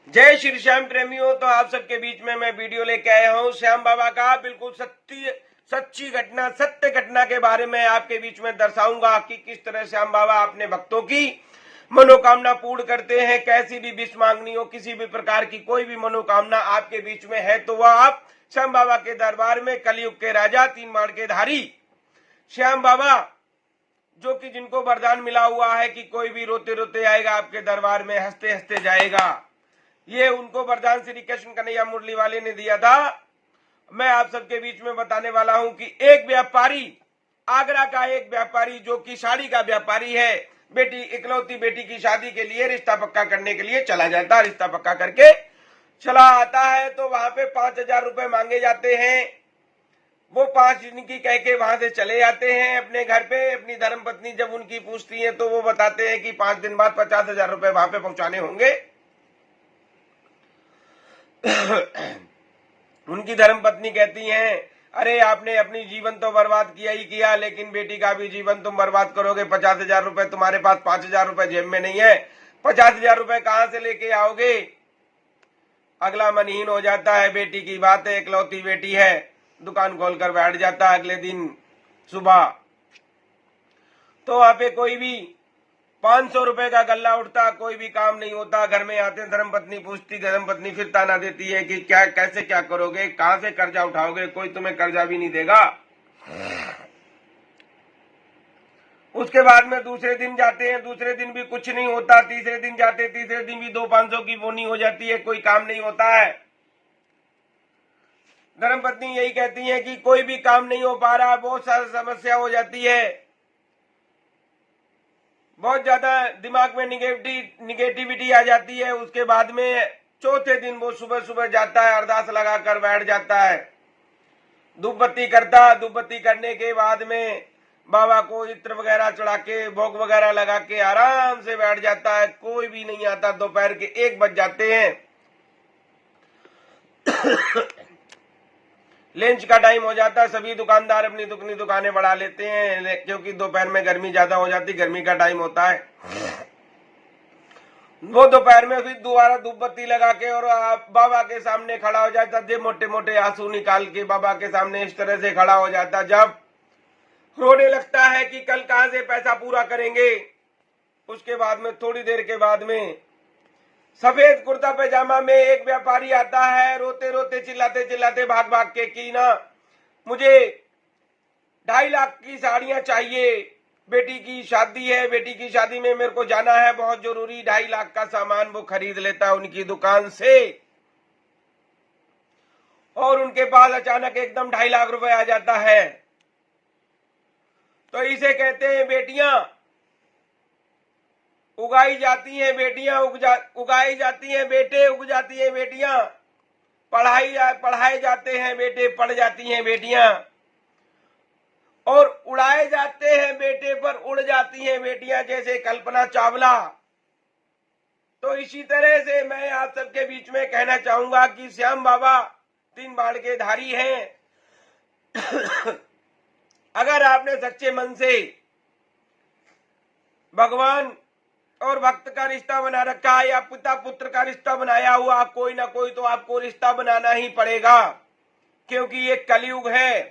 जय श्री श्याम प्रेमियों। तो आप सबके बीच में मैं वीडियो लेके आया हूँ श्याम बाबा का बिल्कुल सच्ची घटना, सत्य घटना के बारे में आपके बीच में दर्शाऊंगा कि किस तरह श्याम बाबा अपने भक्तों की मनोकामना पूर्ण करते हैं। कैसी भी विष मांगनी हो, किसी भी प्रकार की कोई भी मनोकामना आपके बीच में है तो वह आप श्याम बाबा के दरबार में कलयुग के राजा, 3 बाण के धारी श्याम बाबा, जो कि जिनको वरदान मिला हुआ है कि कोई भी रोते रोते आएगा आपके दरबार में, हंसते हंसते जाएगा, ये उनको वरदान श्री कृष्ण कन्हैया मुरली वाले ने दिया था। मैं आप सबके बीच में बताने वाला हूं कि एक व्यापारी, आगरा का एक व्यापारी जो कि साड़ी का व्यापारी है, बेटी, इकलौती बेटी की शादी के लिए रिश्ता पक्का करने के लिए चला जाता है। रिश्ता पक्का करके चला आता है तो वहां पे 5,000 रुपए मांगे जाते हैं। वो 5 दिन की कह के वहां से चले जाते हैं अपने घर पे। अपनी धर्मपत्नी जब उनकी पूछती है तो वो बताते हैं कि 5 दिन बाद 50,000 रुपए वहां पे पहुंचाने होंगे। उनकी धर्मपत्नी कहती हैं, अरे आपने अपनी जीवन तो बर्बाद किया ही किया, लेकिन बेटी का भी जीवन तुम बर्बाद करोगे। 50,000 रुपए तुम्हारे पास, 5,000 रुपए जेब में नहीं है, 50,000 रुपए कहां से लेके आओगे। अगला मनहीन हो जाता है। बेटी की बात है, इकलौती बेटी है, दुकान खोलकर बैठ जाता है। अगले दिन सुबह तो वहां पे कोई भी 500 रुपए का गल्ला उठता, कोई भी काम नहीं होता। घर में आते धर्मपत्नी पूछती, धर्मपत्नी फिर ताना देती है कि क्या, कैसे क्या करोगे, कहां से कर्जा उठाओगे, कोई तुम्हें कर्जा भी नहीं देगा। उसके बाद में दूसरे दिन जाते हैं, दूसरे दिन भी कुछ नहीं होता। तीसरे दिन जाते, तीसरे दिन भी 200-500 की बोनी हो जाती है, कोई काम नहीं होता है। धर्मपत्नी यही कहती है कि कोई भी काम नहीं हो पा रहा, बहुत सारी समस्या हो जाती है, बहुत ज्यादा दिमाग में निगेटिविटी आ जाती है। उसके बाद में चौथे दिन वो सुबह सुबह जाता है, अरदास लगाकर बैठ जाता है, धूप बत्ती करता। धूप बत्ती करने के बाद में बाबा को इत्र वगैरह चढ़ा के, भोग वगैरह लगा के आराम से बैठ जाता है। कोई भी नहीं आता। दोपहर के 1 बज जाते हैं। लंच का टाइम हो जाता है। सभी दुकानदार अपनी दुकानें बढ़ा लेते हैं, क्योंकि दोपहर में गर्मी ज्यादा हो जाती, गर्मी का टाइम होता है। वो दोपहर में फिर दोबारा धूप बत्ती लगा के और बाबा के सामने खड़ा हो जाता। जो मोटे मोटे आंसू निकाल के बाबा के सामने इस तरह से खड़ा हो जाता, जब रोने लगता है कि कल कहां से पैसा पूरा करेंगे। उसके बाद में थोड़ी देर के बाद में सफेद कुर्ता पैजामा में एक व्यापारी आता है, रोते रोते चिल्लाते चिल्लाते भाग भाग के कि ना, मुझे 2.5 लाख की साड़ियां चाहिए, बेटी की शादी है, बेटी की शादी में मेरे को जाना है बहुत जरूरी। 2.5 लाख का सामान वो खरीद लेता है उनकी दुकान से। और उनके पास अचानक एकदम 2.5 लाख रुपए आ जाता है। तो इसे कहते हैं बेटियां उगाई जाती हैं, बेटियां उगाई जाती हैं, बेटे उग जाती हैं बेटियां, पढ़ाए जाते हैं बेटे, पढ़ जाती हैं बेटियां, और उड़ाए जाते हैं बेटे पर उड़ जाती हैं बेटियां, जैसे कल्पना चावला। तो इसी तरह से मैं आप सबके बीच में कहना चाहूंगा कि श्याम बाबा 3 बाण के धारी हैं। अगर आपने सच्चे मन से भगवान और भक्त का रिश्ता बना रखा है, या पिता पुत्र का रिश्ता बनाया हुआ, कोई ना कोई तो आपको रिश्ता बनाना ही पड़ेगा, क्योंकि ये कलयुग है।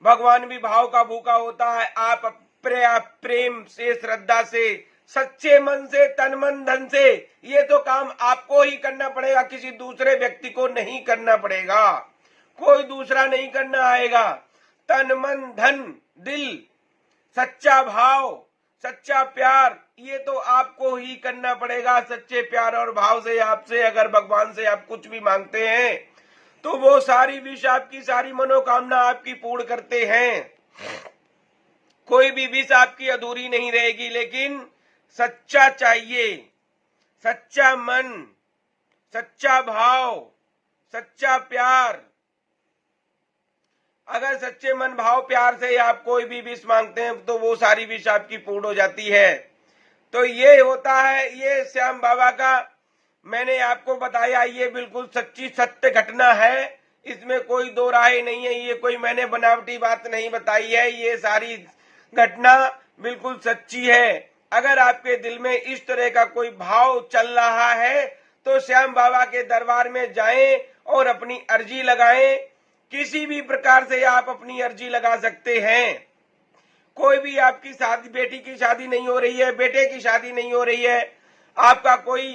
भगवान भी भाव का भूखा होता है। आप प्रेम से, श्रद्धा से, सच्चे मन से, तन मन धन से, ये तो काम आपको ही करना पड़ेगा, किसी दूसरे व्यक्ति को नहीं करना पड़ेगा, कोई दूसरा नहीं करना आएगा। तन मन धन दिल, सच्चा भाव, सच्चा प्यार, ये तो आपको ही करना पड़ेगा। सच्चे प्यार और भाव से आपसे अगर भगवान से आप कुछ भी मांगते हैं तो वो सारी विश, आपकी सारी मनोकामना आपकी पूर्ण करते हैं। कोई भी विश आपकी अधूरी नहीं रहेगी। लेकिन सच्चा चाहिए, सच्चा मन, सच्चा भाव, सच्चा प्यार। अगर सच्चे मन, भाव, प्यार से आप कोई भी विश मांगते हैं तो वो सारी विश आपकी पूर्ण हो जाती है। तो ये होता है, ये श्याम बाबा का मैंने आपको बताया, ये बिल्कुल सच्ची सत्य घटना है, इसमें कोई दो राय नहीं है। ये कोई मैंने बनावटी बात नहीं बताई है, ये सारी घटना बिल्कुल सच्ची है। अगर आपके दिल में इस तरह का कोई भाव चल रहा है तो श्याम बाबा के दरबार में जाएं और अपनी अर्जी लगाएं। किसी भी प्रकार से आप अपनी अर्जी लगा सकते हैं। कोई भी आपकी शादी, बेटी की शादी नहीं हो रही है, बेटे की शादी नहीं हो रही है, आपका कोई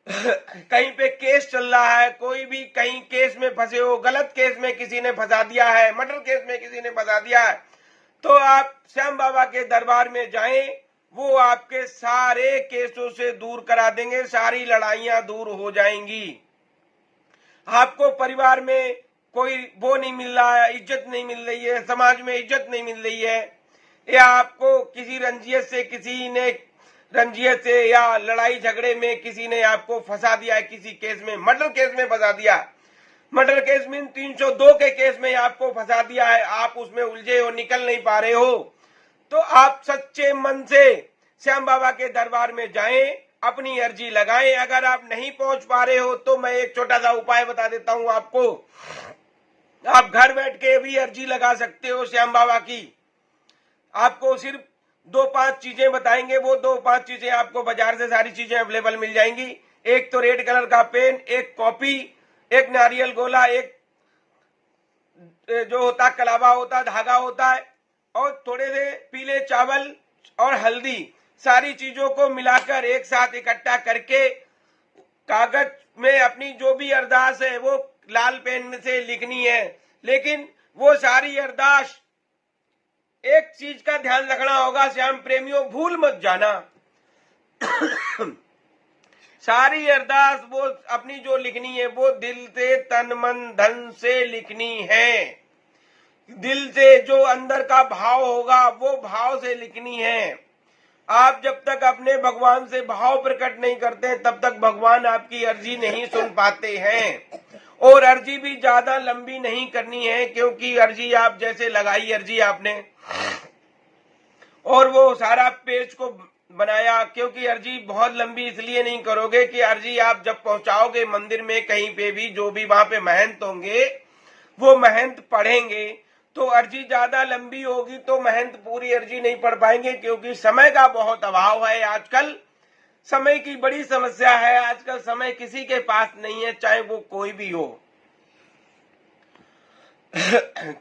कहीं पे केस चल रहा है, कोई भी कहीं केस में फंसे हो, गलत केस में किसी ने फंसा दिया है, मर्डर केस में किसी ने फंसा दिया है, तो आप श्याम बाबा के दरबार में जाएं। वो आपके सारे केसों से दूर करा देंगे, सारी लड़ाइयां दूर हो जाएंगी। आपको परिवार में कोई वो नहीं मिल रहा है, इज्जत नहीं मिल रही है, समाज में इज्जत नहीं मिल रही है, या आपको किसी रंजियत से या लड़ाई झगड़े में किसी ने आपको फंसा दिया है, किसी केस में, मर्डर केस में फंसा दिया, मर्डर केस में 302 के केस में आपको फंसा दिया है, आप उसमें उलझे हो, निकल नहीं पा रहे हो, तो आप सच्चे मन से श्याम बाबा के दरबार में जाएं, अपनी अर्जी लगाएं। अगर आप नहीं पहुंच पा रहे हो तो मैं एक छोटा सा उपाय बता देता हूं आपको। आप घर बैठ के भी अर्जी लगा सकते हो श्याम बाबा की। आपको सिर्फ 2-5 चीजें बताएंगे, वो 2-5 चीजें आपको बाजार से सारी चीजें अवेलेबल मिल जाएंगी। एक तो रेड कलर का पेन, एक कॉपी, एक नारियल गोला, एक जो होता कलावा होता, धागा होता है, और थोड़े से पीले चावल और हल्दी, सारी चीजों को मिलाकर एक साथ इकट्ठा करके कागज में अपनी जो भी अरदास है वो लाल पेन से लिखनी है। लेकिन वो सारी अरदास, एक चीज का ध्यान रखना होगा श्याम प्रेमियों, भूल मत जाना सारी अरदास वो अपनी जो लिखनी है वो दिल से, तन मन धन से लिखनी है। दिल से जो अंदर का भाव होगा वो भाव से लिखनी है। आप जब तक अपने भगवान से भाव प्रकट नहीं करते तब तक भगवान आपकी अर्जी नहीं सुन पाते हैं। और अर्जी भी ज्यादा लंबी नहीं करनी है, क्योंकि अर्जी आप जैसे लगाई अर्जी आपने और वो सारा पेज को बनाया, क्योंकि अर्जी बहुत लंबी इसलिए नहीं करोगे कि अर्जी आप जब पहुंचाओगे मंदिर में कहीं पे भी, जो भी वहां पे महंत होंगे वो महंत पढ़ेंगे, तो अर्जी ज्यादा लंबी होगी तो महंत पूरी अर्जी नहीं पढ़ पाएंगे, क्योंकि समय का बहुत अभाव है। आजकल समय की बड़ी समस्या है, आजकल समय किसी के पास नहीं है, चाहे वो कोई भी हो।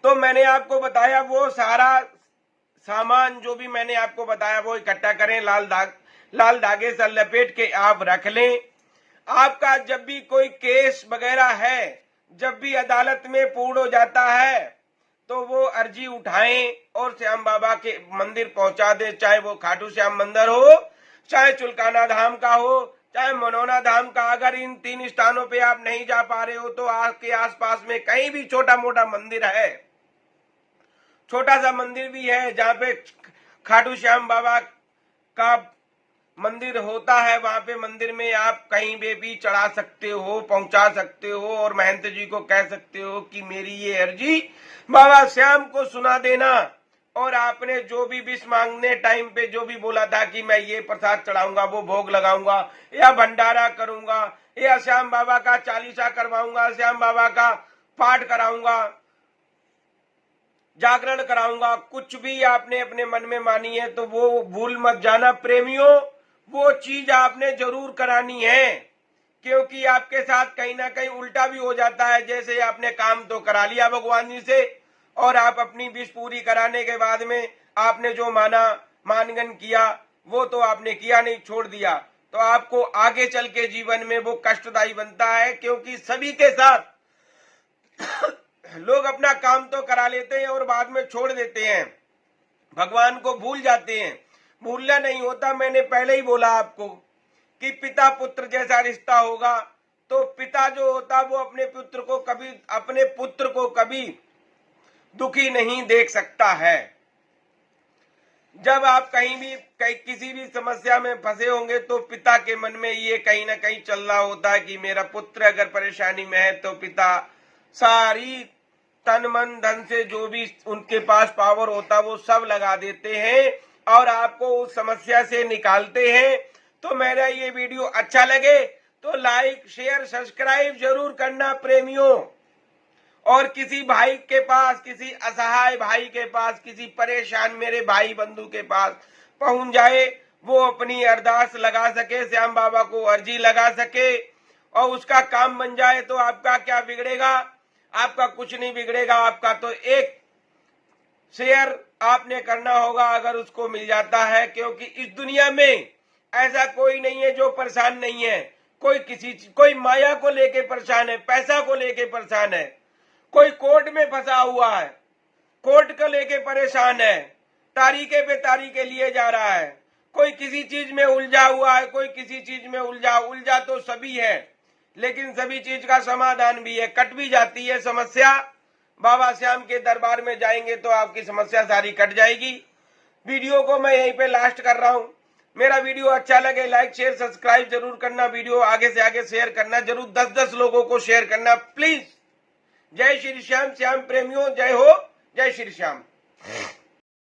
तो मैंने आपको बताया वो सारा सामान जो भी मैंने आपको बताया वो इकट्ठा करें, लाल धागे से लपेट के आप रख लें। आपका जब भी कोई केस वगैरह है, जब भी अदालत में पूर्ण हो जाता है तो वो अर्जी उठाएं और श्याम बाबा के मंदिर पहुंचा दे, चाहे वो खाटू श्याम मंदिर हो, चाहे चुलकाना धाम का हो, चाहे मनोना धाम का। अगर इन 3 स्थानों पे आप नहीं जा पा रहे हो तो आपके आसपास में कहीं भी छोटा मोटा मंदिर है, छोटा सा मंदिर भी है जहाँ पे खाटू श्याम बाबा का मंदिर होता है, वहां पे मंदिर में आप कहीं पे भी चढ़ा सकते हो, पहुंचा सकते हो और महंत जी को कह सकते हो कि मेरी ये अर्जी बाबा श्याम को सुना देना। और आपने जो भी विष मांगने टाइम पे जो भी बोला था कि मैं ये प्रसाद चढ़ाऊंगा, वो भोग लगाऊंगा, या भंडारा करूंगा, या श्याम बाबा का चालीसा करवाऊंगा, श्याम बाबा का पाठ कराऊंगा, जागरण कराऊंगा, कुछ भी आपने अपने मन में मानी है तो वो भूल मत जाना प्रेमियों, वो चीज आपने जरूर करानी है, क्योंकि आपके साथ कहीं ना कहीं उल्टा भी हो जाता है। जैसे आपने काम तो करा लिया भगवान जी से और आप अपनी विश पूरी कराने के बाद में आपने जो मानगन किया वो तो आपने किया नहीं, छोड़ दिया, तो आपको आगे चल के जीवन में वो कष्टदायी बनता है। क्योंकि सभी के साथ लोग अपना काम तो करा लेते हैं और बाद में छोड़ देते हैं, भगवान को भूल जाते हैं। भूलना नहीं होता, मैंने पहले ही बोला आपको कि पिता पुत्र जैसा रिश्ता होगा, तो पिता जो होता वो अपने पुत्र को कभी दुखी नहीं देख सकता है। जब आप किसी भी समस्या में फंसे होंगे तो पिता के मन में ये कहीं ना कहीं चल रहा होता है कि मेरा पुत्र अगर परेशानी में है तो पिता सारी तन मन धन से जो भी उनके पास पावर होता वो सब लगा देते हैं और आपको उस समस्या से निकालते हैं। तो मेरा ये वीडियो अच्छा लगे तो लाइक शेयर सब्सक्राइब जरूर करना प्रेमियों। और किसी भाई के पास, किसी असहाय भाई के पास, किसी परेशान मेरे भाई बंधु के पास पहुंच जाए, वो अपनी अरदास लगा सके, श्याम बाबा को अर्जी लगा सके और उसका काम बन जाए तो आपका क्या बिगड़ेगा? आपका कुछ नहीं बिगड़ेगा। आपका तो एक शेयर आपने करना होगा अगर उसको मिल जाता है, क्योंकि इस दुनिया में ऐसा कोई नहीं है जो परेशान नहीं है। कोई माया को लेके परेशान है, पैसा को लेके परेशान है, कोई कोर्ट में फंसा हुआ है, कोर्ट को लेके परेशान है, तारीखे पे तारीखे लिए जा रहा है, कोई किसी चीज में उलझा हुआ है, कोई किसी चीज में उलझा तो सभी है, लेकिन सभी चीज का समाधान भी है। कट भी जाती है समस्या। बाबा श्याम के दरबार में जाएंगे तो आपकी समस्या सारी कट जाएगी। वीडियो को मैं यहीं पे लास्ट कर रहा हूं। मेरा वीडियो अच्छा लगे लाइक शेयर सब्सक्राइब जरूर करना, वीडियो आगे से आगे शेयर करना, जरूर 10-10 लोगों को शेयर करना प्लीज। जय श्री श्याम। श्याम प्रेमियों जय हो, जय श्री श्याम।